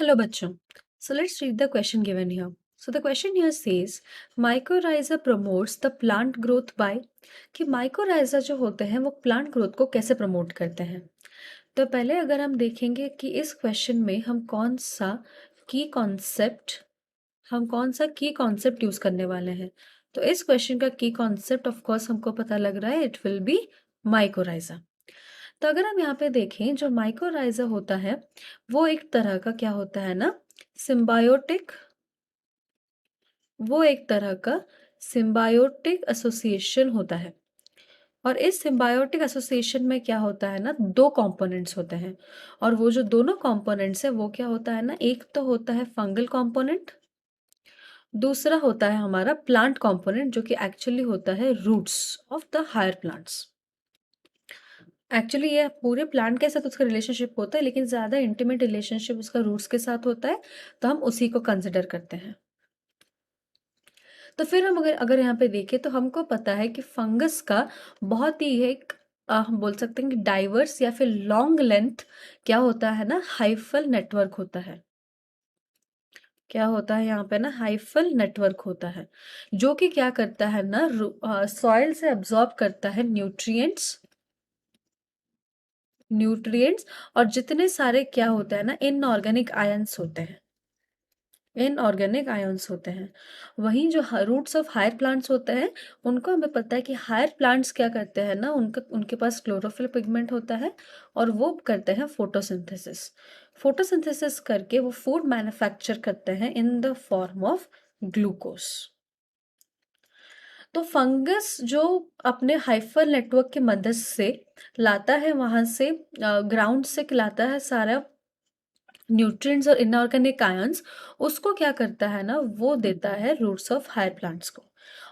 Hello बच्चों. So let's read the question given here. So the question here says mycorrhiza promotes the plant growth by कि mycorrhiza जो होते हैं वो plant growth को कैसे promote करते हैं. तो पहले अगर हम देखेंगे कि इस question में हम कौन सा key concept यूज करने वाले हैं. तो इस question का key concept of course हमको पता लग रहा है, it will be mycorrhiza. तो अगर हम यहाँ पे देखें जो माइकोराइजा होता है वो एक तरह का क्या होता है ना, सिम्बायोटिक वो एक तरह का सिम्बायोटिक एसोसिएशन होता है. और इस सिम्बायोटिक एसोसिएशन में क्या होता है ना, दो कंपोनेंट्स होते हैं. और वो जो दोनों कंपोनेंट्स है वो क्या होता है ना, एक तो होता है फंगल कंपोनेंट, दूसरा होता है हमारा प्लांट कंपोनेंट जो कि एक्चुअली होता है roots of the higher plants. Actually ये पूरे प्लांट के साथ उसका रिलेशनशिप होता है लेकिन ज़्यादा इंटीमेट रिलेशनशिप उसका रूट्स के साथ होता है, तो हम उसी को कंसिडर करते हैं. तो फिर हम अगर अगर यहाँ पे देखें तो हमको पता है कि फंगस का बहुत ही एक हम बोल सकते हैं कि डाइवर्स या फिर लॉन्ग लेंथ क्या होता है ना, हाइफल नेटवर्क होता है. क्या होता है यहाँ पे ना, हाइफल नेटवर्क होता है जो कि क्या करता है ना, सॉइल से अब्जॉर्ब करता है न्यूट्रिएंट्स और जितने सारे क्या होते हैं ना, इनऑर्गेनिक आयंस होते हैं. इनऑर्गेनिक आयंस होते हैं. वहीं जो रूट्स ऑफ हायर प्लांट्स होते हैं उनको हमें पता है कि हायर प्लांट्स क्या करते हैं ना, उनके पास क्लोरोफिल पिगमेंट होता है और वो करते हैं फोटोसिंथेसिस करके वो फूड मैन्युफैक्चर करते हैं in the form of glucose. तो फंगस जो अपने हाइफल नेटवर्क की मदद से लाता है, वहां से ग्राउंड से लाता है सारा न्यूट्रिएंट्स और इनऑर्गेनिक आयंस, उसको क्या करता है ना, वो देता है रूट्स ऑफ हायर प्लांट्स को.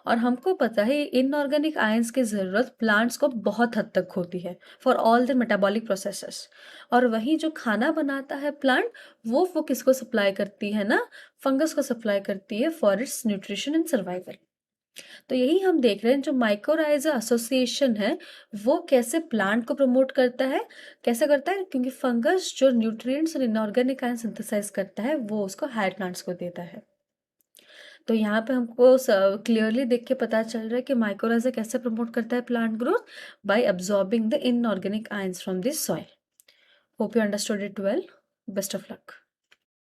और हमको पता है इनऑर्गेनिक आयंस की ज़रूरत प्लांट्स को बहुत हद तक होती है for all the metabolic processes. और वही जो खाना बनाता है प्लांट, वो किसको सप्लाई करती है ना, फंगस को सप्लाई करती है for its nutrition and survival. तो यही हम देख रहे हैं जो माइकोराइजा एसोसिएशन है वो कैसे प्लांट को प्रमोट करता है. कैसे करता है, क्योंकि फंगस जो न्यूट्रिएंट्स और इनऑर्गेनिक आयन सिंथेसाइज करता है वो उसको हायर प्लांट्स को देता है. तो यहाँ पे हमको क्लियरली देख के पता चल रहा है कि माइकोराइजा कैसे प्रमोट करता है plant growth, by absorbing the inorganic ions from this soil. Hope you understood it well. Best of luck.